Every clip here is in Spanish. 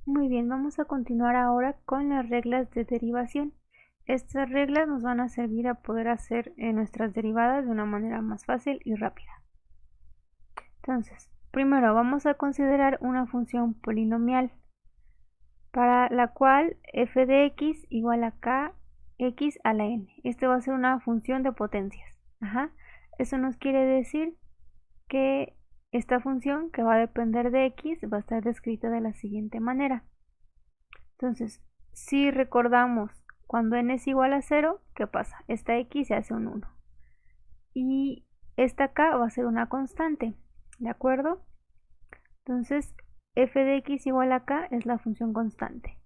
Muy bien, vamos a continuar ahora con las reglas de derivación. Estas reglas nos van a servir a poder hacer nuestras derivadas de una manera más fácil y rápida. Entonces, primero vamos a considerar una función polinomial para la cual f de x igual a kx a la n. Esto va a ser una función de potencias. Eso nos quiere decir que esta función, que va a depender de x, va a estar descrita de la siguiente manera. Entonces, si recordamos cuando n es igual a 0, ¿qué pasa? Esta x se hace un 1. Y esta k va a ser una constante, ¿de acuerdo? Entonces, f de x igual a k es la función constante.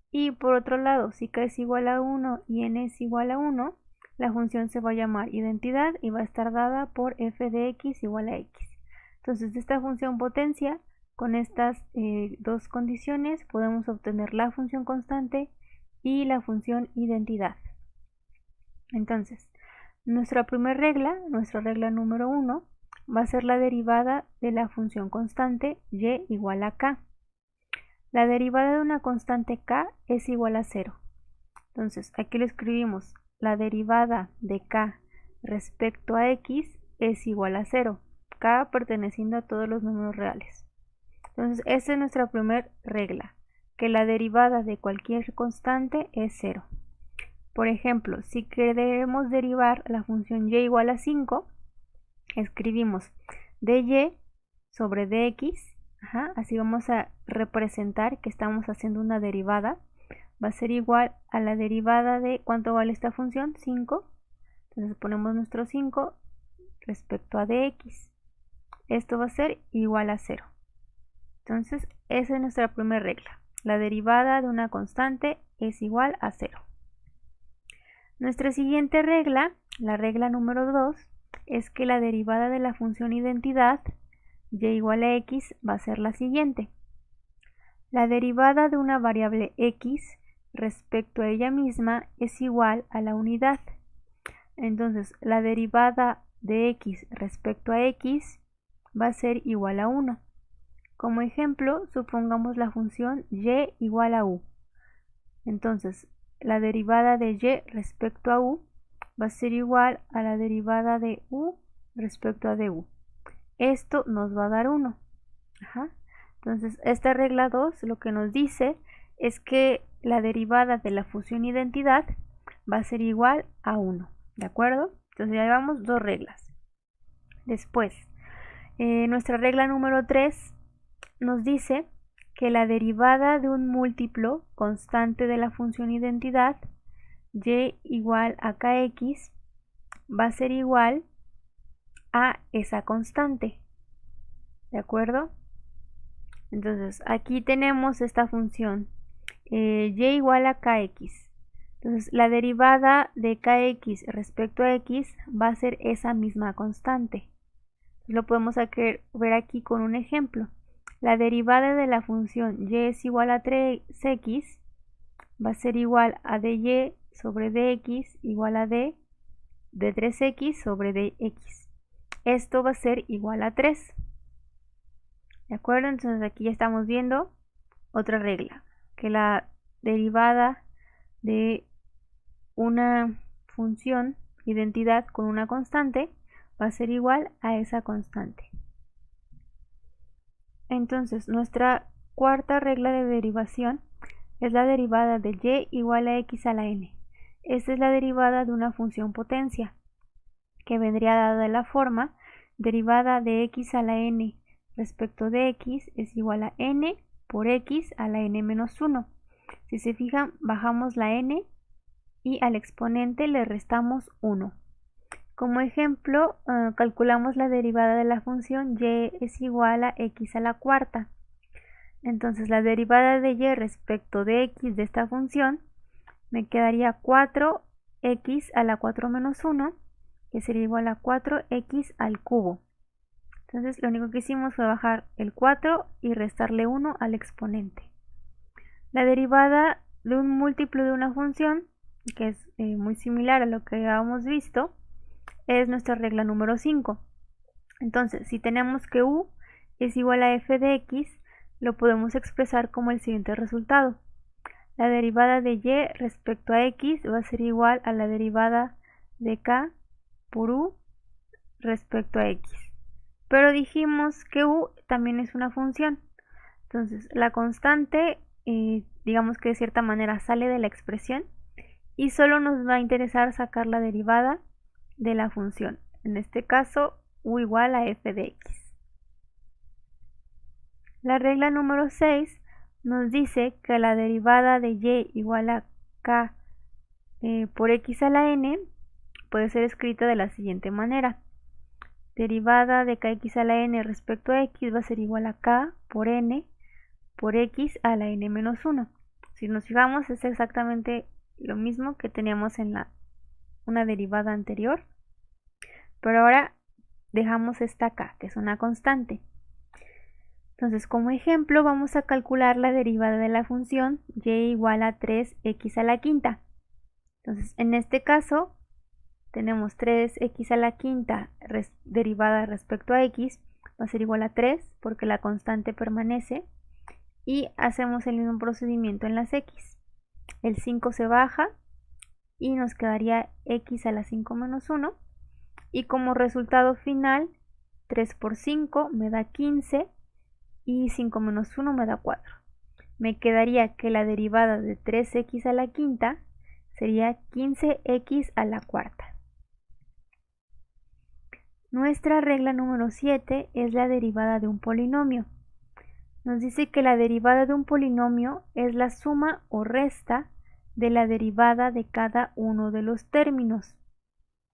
Y por otro lado, si k es igual a 1 y n es igual a 1, la función se va a llamar identidad y va a estar dada por f de x igual a x. Entonces, de esta función potencia, con estas dos condiciones, podemos obtener la función constante y la función identidad. Entonces, nuestra regla número 1, va a ser la derivada de la función constante y igual a k. La derivada de una constante k es igual a 0. Entonces, aquí lo escribimos. La derivada de k respecto a x es igual a 0. K perteneciendo a todos los números reales. Entonces, esta es nuestra primera regla, que la derivada de cualquier constante es 0. Por ejemplo, si queremos derivar la función y igual a 5, escribimos dy sobre dx. Así vamos a representar que estamos haciendo una derivada. Va a ser igual a la derivada de ¿cuánto vale esta función? 5. Entonces ponemos nuestro 5 respecto a dx. Esto va a ser igual a 0. Entonces, esa es nuestra primera regla. La derivada de una constante es igual a 0. Nuestra siguiente regla, la regla número 2, es que la derivada de la función identidad y igual a x va a ser la siguiente. La derivada de una variable x respecto a ella misma es igual a la unidad. Entonces, la derivada de x respecto a x va a ser igual a 1. Como ejemplo, supongamos la función y igual a u. Entonces, la derivada de y respecto a u va a ser igual a la derivada de u respecto a du. Esto nos va a dar 1. Entonces, esta regla 2 lo que nos dice es que la derivada de la función identidad va a ser igual a 1. ¿De acuerdo? Entonces ya llevamos dos reglas. Después, nuestra regla número 3 nos dice que la derivada de un múltiplo constante de la función identidad y igual a kx va a ser igual a esa constante. ¿De acuerdo? Entonces, aquí tenemos esta función y igual a kx. Entonces, la derivada de kx respecto a x va a ser esa misma constante. Lo podemos ver aquí con un ejemplo. La derivada de la función y es igual a 3x va a ser igual a dy sobre dx igual a d de 3x sobre dx. Esto va a ser igual a 3. ¿De acuerdo? Entonces aquí ya estamos viendo otra regla, que la derivada de una función identidad con una constante va a ser igual a esa constante. Entonces, nuestra cuarta regla de derivación es la derivada de y igual a x a la n. Esta es la derivada de una función potencia, que vendría dada de la forma derivada de x a la n respecto de x es igual a n por x a la n menos 1. Si se fijan, bajamos la n y al exponente le restamos 1. Como ejemplo, calculamos la derivada de la función y es igual a x a la cuarta. Entonces, la derivada de y respecto de x de esta función me quedaría 4x a la 4 menos 1, que sería igual a 4x al cubo. Entonces, lo único que hicimos fue bajar el 4 y restarle 1 al exponente. La derivada de un múltiplo de una función, que es muy similar a lo que habíamos visto, es nuestra regla número 5. Entonces, si tenemos que u es igual a f de x, lo podemos expresar como el siguiente resultado. La derivada de y respecto a x va a ser igual a la derivada de k por u respecto a x. Pero dijimos que u también es una función. Entonces la constante, digamos que de cierta manera sale de la expresión y solo nos va a interesar sacar la derivada de la función. En este caso, u igual a f de x. La regla número 6 nos dice que la derivada de y igual a k por x a la n puede ser escrita de la siguiente manera. Derivada de kx a la n respecto a x va a ser igual a k por n por x a la n menos 1. Si nos fijamos, es exactamente lo mismo que teníamos en una derivada anterior, pero ahora dejamos esta k, que es una constante. Entonces, como ejemplo, vamos a calcular la derivada de la función y igual a 3x a la quinta. Entonces, en este caso, tenemos 3x a la quinta derivada respecto a x, va a ser igual a 3 porque la constante permanece, y hacemos el mismo procedimiento en las x. El 5 se baja y nos quedaría x a la 5 menos 1, y como resultado final 3 por 5 me da 15 y 5 menos 1 me da 4. Me quedaría que la derivada de 3x a la quinta sería 15x a la cuarta. Nuestra regla número 7 es la derivada de un polinomio. Nos dice que la derivada de un polinomio es la suma o resta de la derivada de cada uno de los términos.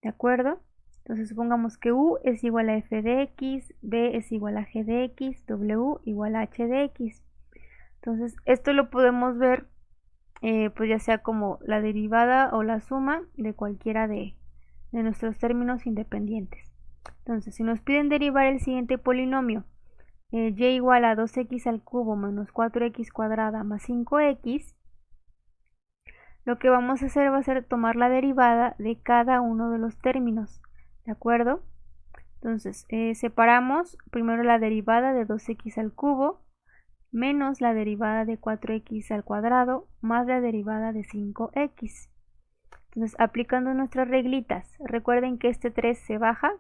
¿De acuerdo? Entonces supongamos que u es igual a f de x, b es igual a g de x, w igual a h de x. Entonces esto lo podemos ver pues ya sea como la derivada o la suma de cualquiera de nuestros términos independientes. Entonces si nos piden derivar el siguiente polinomio, y igual a 2x al cubo menos 4x cuadrada más 5x, lo que vamos a hacer va a ser tomar la derivada de cada uno de los términos, ¿de acuerdo? Entonces separamos primero la derivada de 2x al cubo menos la derivada de 4x al cuadrado más la derivada de 5x. Entonces aplicando nuestras reglitas, recuerden que este 3 se baja,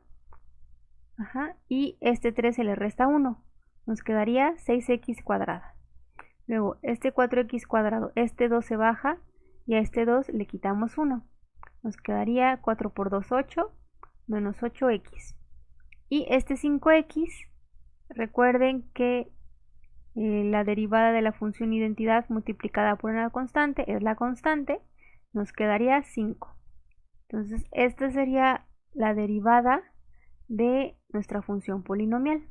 y este 3 se le resta 1. Nos quedaría 6x cuadrada. Luego este 4x cuadrado, este 2 se baja y a este 2 le quitamos 1. Nos quedaría 4 por 2, 8, menos 8x. Y este 5x, recuerden que la derivada de la función identidad multiplicada por una constante es la constante, nos quedaría 5. Entonces esta sería la derivada de nuestra función polinomial.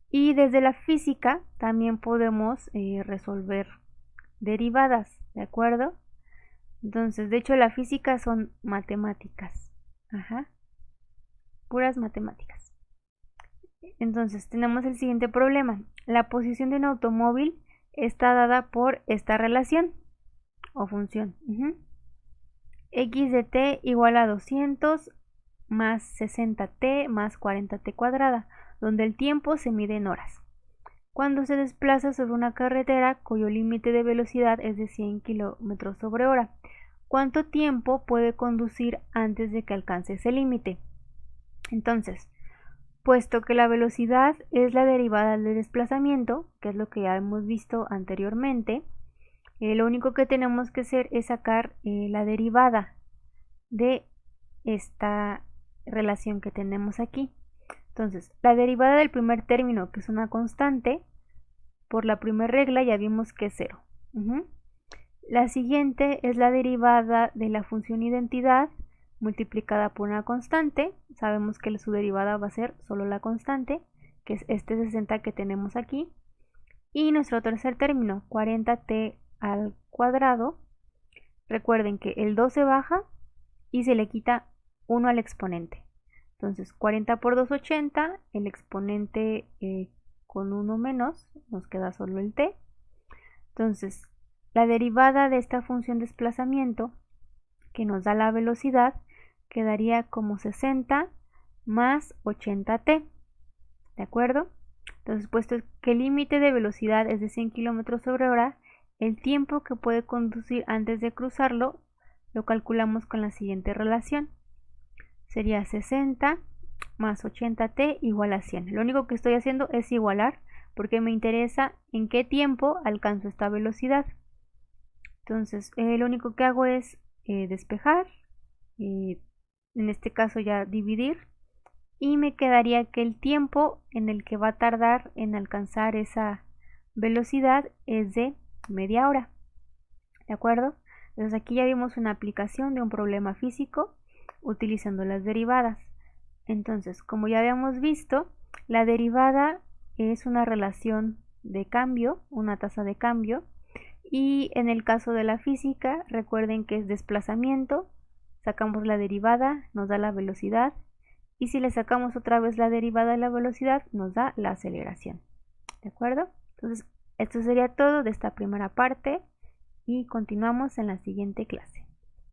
Y desde la física también podemos resolver derivadas, ¿de acuerdo? Entonces, de hecho la física son matemáticas, puras matemáticas. Entonces tenemos el siguiente problema. La posición de un automóvil está dada por esta relación o función. X de t igual a 200 más 60t más 40t cuadrada, donde el tiempo se mide en horas. Cuando se desplaza sobre una carretera cuyo límite de velocidad es de 100 km/h, ¿cuánto tiempo puede conducir antes de que alcance ese límite? Entonces, puesto que la velocidad es la derivada del desplazamiento, que es lo que ya hemos visto anteriormente, lo único que tenemos que hacer es sacar la derivada de esta relación que tenemos aquí. Entonces, la derivada del primer término, que es una constante, por la primera regla ya vimos que es 0. La siguiente es la derivada de la función identidad multiplicada por una constante. Sabemos que su derivada va a ser solo la constante, que es este 60 que tenemos aquí. Y nuestro tercer término, 40t al cuadrado. Recuerden que el 2 se baja y se le quita 1 al exponente. Entonces 40 por 2, 80, el exponente con 1 menos, nos queda solo el t. Entonces la derivada de esta función desplazamiento, que nos da la velocidad, quedaría como 60 más 80t. ¿De acuerdo? Entonces, puesto que el límite de velocidad es de 100 km/h, el tiempo que puede conducir antes de cruzarlo lo calculamos con la siguiente relación. Sería 60 más 80t igual a 100. Lo único que estoy haciendo es igualar porque me interesa en qué tiempo alcanzo esta velocidad. Entonces, lo único que hago es despejar, en este caso ya dividir, y me quedaría que el tiempo en el que va a tardar en alcanzar esa velocidad es de media hora. ¿De acuerdo? Entonces aquí ya vimos una aplicación de un problema físico utilizando las derivadas. Entonces, como ya habíamos visto, la derivada es una relación de cambio, una tasa de cambio, y en el caso de la física, recuerden que es desplazamiento, sacamos la derivada, nos da la velocidad, y si le sacamos otra vez la derivada de la velocidad, nos da la aceleración. ¿De acuerdo? Entonces, esto sería todo de esta primera parte y continuamos en la siguiente clase.